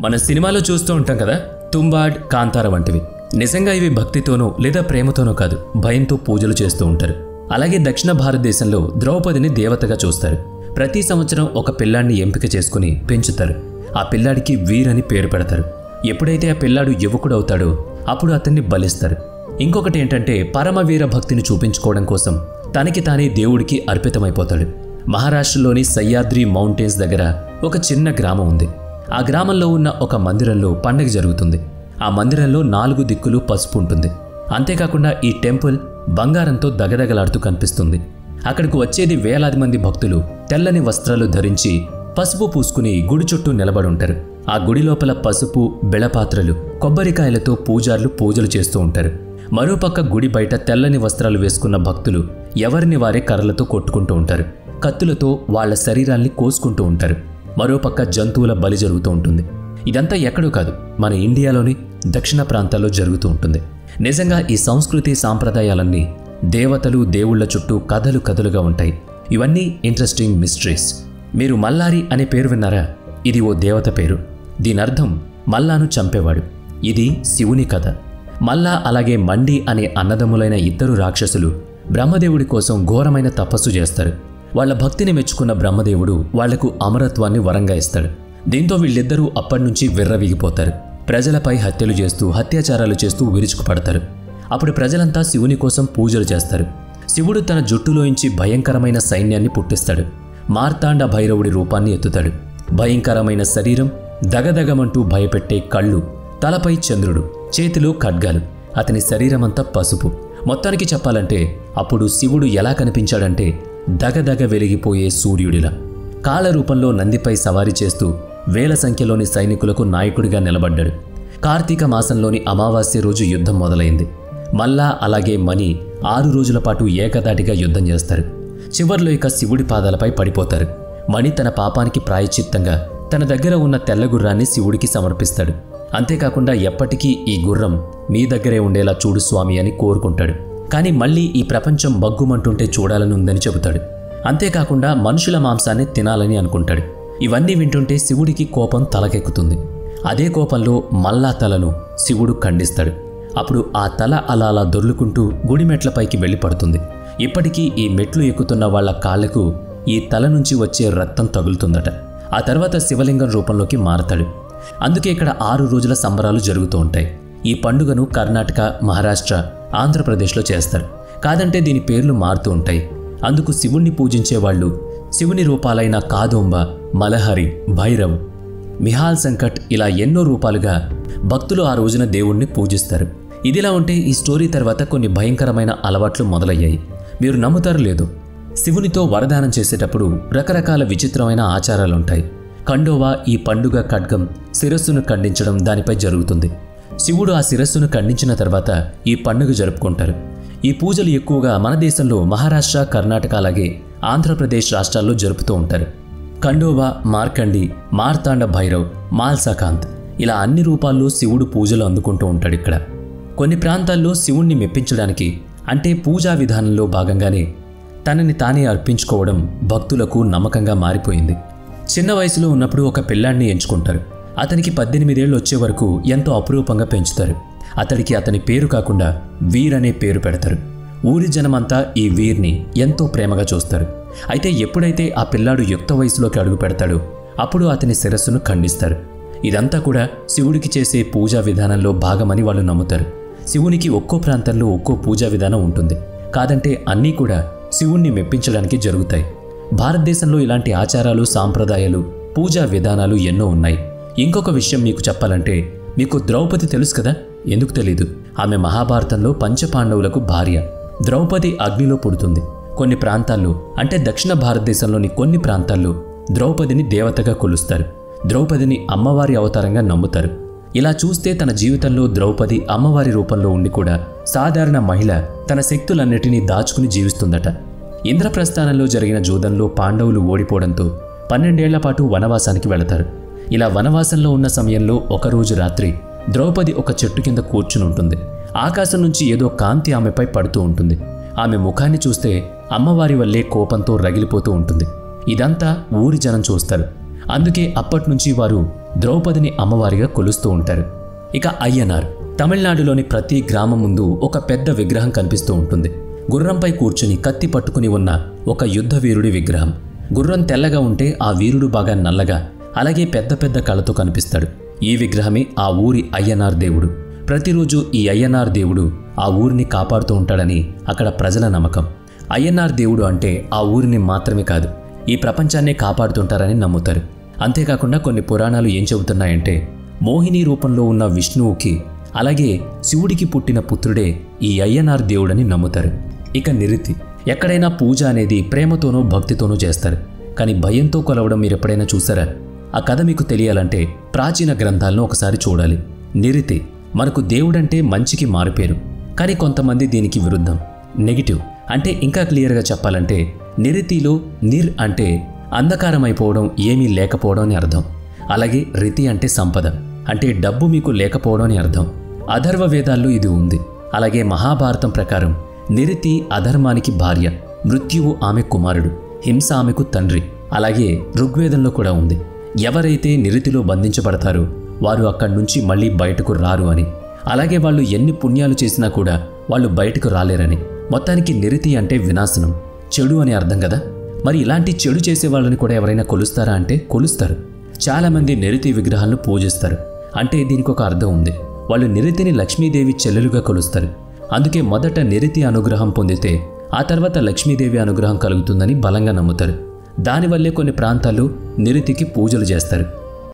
మన సినిమాలో చూస్తూ ఉంటాం కదా, తుంబాడ్, కాంతార వంటివి. నిజంగా ఇవి భక్తితోనో లేదా ప్రేమతోనో కాదు, భయంతో పూజలు చేస్తూ ఉంటారు. అలాగే దక్షిణ భారతదేశంలో ద్రౌపదిని దేవతగా చూస్తారు. ప్రతి సంవత్సరం ఒక పిల్లాడిని ఎంపిక చేసుకుని పెంచుతారు. ఆ పిల్లాడికి వీర్ అని పేరు పెడతారు. ఎప్పుడైతే ఆ పిల్లాడు యువకుడవుతాడో అప్పుడు అతన్ని బలిస్తారు. ఇంకొకటి ఏంటంటే పరమవీర భక్తిని చూపించుకోవడం కోసం తనకి తానే దేవుడికి అర్పితమైపోతాడు. మహారాష్ట్రలోని సహ్యాద్రి మౌంటైన్స్ దగ్గర ఒక చిన్న గ్రామం ఉంది. ఆ గ్రామంలో ఉన్న ఒక మందిరంలో పండగ జరుగుతుంది. ఆ మందిరంలో 4 దిక్కులు పసుపు ఉంటుంది. అంతేకాకుండా ఈ టెంపుల్ బంగారంతో దగదగలాడుతూ కనిపిస్తుంది. అక్కడికి వచ్చేది వేలాది మంది భక్తులు తెల్లని వస్త్రాలు ధరించి పసుపు పూసుకుని గుడి చుట్టూ నిలబడుంటారు. ఆ గుడి లోపల పసుపు, బెళపాత్రలు, కొబ్బరికాయలతో పూజార్లు పూజలు చేస్తూ ఉంటారు. మరోపక్క గుడి బయట తెల్లని వస్త్రాలు వేసుకున్న భక్తులు ఎవరిని వారే కర్రలతో కొట్టుకుంటూ ఉంటారు. కత్తులతో వాళ్ల శరీరాల్ని కోసుకుంటూ ఉంటారు. మరోపక్క జంతువుల బలి జరుగుతూ ఉంటుంది. ఇదంతా ఎక్కడో కాదు, మన ఇండియాలోని దక్షిణ ప్రాంతాల్లో జరుగుతూ ఉంటుంది. నిజంగా ఈ సంస్కృతి సాంప్రదాయాలన్నీ దేవతలు, దేవుళ్ల చుట్టూ కథలు కథలుగా ఉంటాయి. ఇవన్నీ ఇంట్రెస్టింగ్ మిస్టరీస్. మీరు మల్లారి అనే పేరు విన్నారా? ఇది ఓ దేవత పేరు. దీనర్థం మల్లాను చంపేవాడు. ఇది శివుని కథ. మల్లా అలాగే మండి అనే అన్నదమ్ములైన 2 రాక్షసులు బ్రహ్మదేవుడి కోసం ఘోరమైన తపస్సు చేస్తారు. వాళ్ల భక్తిని మెచ్చుకున్న బ్రహ్మదేవుడు వాళ్లకు అమరత్వాన్ని వరంగా ఇస్తాడు. దీంతో వీళ్ళిద్దరూ అప్పటినుంచి విర్రవీగిపోతారు. ప్రజలపై హత్యలు చేస్తూ, అత్యాచారాలు చేస్తూ విరుచుకుపడతారు. అప్పుడు ప్రజలంతా శివుని కోసం పూజలు చేస్తారు. శివుడు తన జుట్టులోంచి భయంకరమైన సైన్యాన్ని పుట్టిస్తాడు. మార్తాండ భైరవుడి రూపాన్ని ఎత్తుతాడు. భయంకరమైన శరీరం, దగదగమంటూ భయపెట్టే కళ్ళు, తలపై చంద్రుడు, చేతిలో ఖడ్గాలు, అతని శరీరమంతా పసుపు. మొత్తానికి చెప్పాలంటే అప్పుడు శివుడు ఎలా కనిపించాడంటే దగదగ వెలిగిపోయే సూర్యుడిలా. కాళ రూపంలో నందిపై సవారీ చేస్తూ వేల సంఖ్యలోని సైనికులకు నాయకుడిగా నిలబడ్డాడు. కార్తీక మాసంలోని అమావాస్య రోజు యుద్ధం మొదలైంది. మల్లా అలాగే మణి 6 రోజుల పాటు ఏకదాటిగా యుద్ధం చేస్తారు. చివర్లో ఇక శివుడి పాదాలపై పడిపోతారు. మణి తన పాపానికి ప్రాయశ్చిత్తంగా తన దగ్గర ఉన్న తెల్ల గుర్రాన్ని శివుడికి సమర్పిస్తాడు. అంతేకాకుండా ఎప్పటికీ ఈ గుర్రం మీ దగ్గరే ఉండేలా చూడు స్వామి అని కోరుకుంటాడు. కానీ మళ్ళీ ఈ ప్రపంచం బగ్గుమంటుంటే చూడాలని ఉందని చెబుతాడు. అంతేకాకుండా మనుషుల మాంసాన్ని తినాలని అనుకుంటాడు. ఇవన్నీ వింటుంటే శివుడికి కోపం తలకెక్కుతుంది. అదే కోపంలో మల్లా తలను శివుడు ఖండిస్తాడు. అప్పుడు ఆ తల అలా దొర్లుకుంటూ గుడి మెట్లపైకి వెళ్ళి పడుతుంది. ఇప్పటికీ ఈ మెట్లు ఎక్కుతున్న వాళ్ల కాళ్లకు ఈ తల నుంచి వచ్చే రక్తం తగులుతుందట. ఆ తర్వాత శివలింగం రూపంలోకి మారతాడు. అందుకే ఇక్కడ 6 రోజుల సంబరాలు జరుగుతూ ఉంటాయి. ఈ పండుగను కర్ణాటక, మహారాష్ట్ర, ఆంధ్రప్రదేశ్లో చేస్తారు. కాదంటే దీని పేర్లు మారుతూ ఉంటాయి. అందుకు శివుణ్ణి పూజించేవాళ్లు శివుని రూపాలైన కాదోంబ, మలహరి, భైరవ్, మిహాల్ సంకట్ ఇలా ఎన్నో రూపాలుగా భక్తులు ఆ రోజున దేవుణ్ణి పూజిస్తారు. ఇదిలా ఉంటే ఈ స్టోరీ తర్వాత కొన్ని భయంకరమైన అలవాట్లు మొదలయ్యాయి. మీరు నమ్ముతారు లేదు, శివునితో వరదానం చేసేటప్పుడు రకరకాల విచిత్రమైన ఆచారాలుంటాయి. ఖండోవా, ఈ పండుగ ఖడ్గం శిరస్సును ఖండించడం దానిపై జరుగుతుంది. శివుడు ఆ శిరస్సును ఖండించిన తర్వాత ఈ పండుగ జరుపుకుంటారు. ఈ పూజలు ఎక్కువగా మన దేశంలో మహారాష్ట్ర, కర్ణాటక అలాగే ఆంధ్రప్రదేశ్ రాష్ట్రాల్లో జరుపుతూ ఉంటారు. ఖండోవా, మార్కండి, మార్తాండ భైరవ్, మాల్సాకాంత్ ఇలా అన్ని రూపాల్లో శివుడు పూజలు అందుకుంటూ ఉంటాడు. ఇక్కడ కొన్ని ప్రాంతాల్లో శివుణ్ణి మెప్పించడానికి అంటే పూజా విధానంలో భాగంగానే తనని తానే అర్పించుకోవడం భక్తులకు నమ్మకంగా మారిపోయింది. చిన్న వయసులో ఉన్నప్పుడు ఒక పిల్లాడిని ఎంచుకుంటారు. అతనికి 18 ఏళ్ళు వచ్చే వరకు ఎంతో అపురూపంగా పెంచుతారు. అతడికి అతని పేరు కాకుండా వీర్ అనే పేరు పెడతారు. ఊరి జనమంతా ఈ వీర్ని ఎంతో ప్రేమగా చూస్తారు. అయితే ఎప్పుడైతే ఆ పిల్లాడు యుక్త వయసులోకి అడుగు పెడతాడో అప్పుడు అతని శిరస్సును ఖండిస్తారు. ఇదంతా కూడా శివుడికి చేసే పూజా విధానంలో భాగమని వాళ్ళు నమ్ముతారు. శివునికి ఒక్కో ప్రాంతంలో ఒక్కో పూజా విధానం ఉంటుంది. కాదంటే అన్నీ కూడా శివుణ్ణి మెప్పించడానికి జరుగుతాయి. భారతదేశంలో ఇలాంటి ఆచారాలు, సాంప్రదాయాలు, పూజా విధానాలు ఎన్నో ఉన్నాయి. ఇంకొక విషయం మీకు చెప్పాలంటే, మీకు ద్రౌపది తెలుసు కదా? ఎందుకు తెలీదు? ఆమె మహాభారతంలో పంచపాండవులకు భార్య. ద్రౌపది అగ్నిలో పుడుతుంది. కొన్ని ప్రాంతాల్లో అంటే దక్షిణ భారతదేశంలోని కొన్ని ప్రాంతాల్లో ద్రౌపదిని దేవతగా కొలుస్తారు. ద్రౌపదిని అమ్మవారి అవతారంగా నమ్ముతారు. ఇలా చూస్తే తన జీవితంలో ద్రౌపది అమ్మవారి రూపంలో ఉండి కూడా సాధారణ మహిళ తన శక్తులన్నిటినీ దాచుకుని జీవిస్తుందట. ఇంద్రప్రస్థానంలో జరిగిన జూదంలో పాండవులు ఓడిపోవడంతో 12 ఏళ్ల పాటు వనవాసానికి వెళతారు. ఇలా వనవాసంలో ఉన్న సమయంలో ఒకరోజు రాత్రి ద్రౌపది ఒక చెట్టు కింద కూర్చుని ఉంటుంది. ఆకాశం నుంచి ఏదో కాంతి ఆమెపై పడుతూ ఉంటుంది. ఆమె ముఖాన్ని చూస్తే అమ్మవారి వల్లే కోపంతో రగిలిపోతూ ఉంటుంది. ఇదంతా ఊరి జనం చూస్తారు. అందుకే అప్పట్నుంచి వారు ద్రౌపదిని అమ్మవారిగా కొలుస్తూ ఉంటారు. ఇక అయ్యనార్, తమిళనాడులోని ప్రతి గ్రామం ముందు ఒక పెద్ద విగ్రహం కనిపిస్తూ ఉంటుంది. గుర్రంపై కూర్చుని కత్తి పట్టుకుని ఉన్న ఒక యుద్ధ వీరుడి విగ్రహం. గుర్రం తెల్లగా ఉంటే ఆ వీరుడు బాగా నల్లగా, అలాగే పెద్ద పెద్ద కళ్ళతో కనిపిస్తాడు. ఈ విగ్రహమే ఆ ఊరి అయ్యనార్ దేవుడు. ప్రతిరోజు ఈ అయ్యనార్ దేవుడు ఆ ఊరిని కాపాడుతూ ఉంటాడని అక్కడ ప్రజల నమ్మకం. అయ్యనార్ దేవుడు అంటే ఆ ఊరిని మాత్రమే కాదు, ఈ ప్రపంచాన్నే కాపాడుతుంటారని నమ్ముతారు. అంతేకాకుండా కొన్ని పురాణాలు ఏం చెబుతున్నాయంటే, మోహిని రూపంలో ఉన్న విష్ణువుకి అలాగే శివుడికి పుట్టిన పుత్రుడే ఈ అయ్యనార్ దేవుడని నమ్ముతారు. ఇక నిరితి, ఎక్కడైనా పూజ అనేది ప్రేమతోనూ భక్తితోనూ చేస్తారు. కానీ భయంతో కొలవడం మీరు ఎప్పుడైనా చూసారా? ఆ కథ మీకు తెలియాలంటే ప్రాచీన గ్రంథాలను ఒకసారి చూడాలి. నిరితి మనకు దేవుడంటే మంచికి మారుపేరు, కానీ కొంతమంది దీనికి విరుద్ధం, నెగిటివ్. అంటే ఇంకా క్లియర్గా చెప్పాలంటే నిరితిలో నిర్ అంటే అంధకారమైపోవడం, ఏమీ లేకపోవడం అని అర్థం. అలాగే రితి అంటే సంపద, అంటే డబ్బు మీకు లేకపోవడం అని అర్థం. అథర్వ వేదాల్లో ఇది ఉంది. అలాగే మహాభారతం ప్రకారం నిరితి అధర్మానికి భార్య, మృత్యువు ఆమె కుమారుడు, హింస ఆమెకు తండ్రి. అలాగే ఋగ్వేదంలో కూడా ఉంది, ఎవరైతే నిరితిలో బంధించబడతారో వారు అక్కడి నుంచి మళ్ళీ బయటకు రారు అని. అలాగే వాళ్ళు ఎన్ని పుణ్యాలు చేసినా కూడా వాళ్ళు బయటకు రాలేరని. మొత్తానికి నిరితి అంటే వినాశనం, చెడు అని అర్థం కదా. మరి ఇలాంటి చెడు చేసే వాళ్ళని కూడా ఎవరైనా కొలుస్తారా అంటే కొలుస్తారు. చాలామంది నిరితి విగ్రహాలను పూజిస్తారు. అంటే దీనికి ఒక అర్థం ఉంది, వాళ్ళు నిరితిని లక్ష్మీదేవి చెల్లెలుగా కొలుస్తారు. అందుకే మొదట నిరితి అనుగ్రహం పొందితే ఆ తర్వాత లక్ష్మీదేవి అనుగ్రహం కలుగుతుందని బలంగా నమ్ముతారు. దానివల్లే కొన్ని ప్రాంతాల్లో నిరితికి పూజలు చేస్తారు.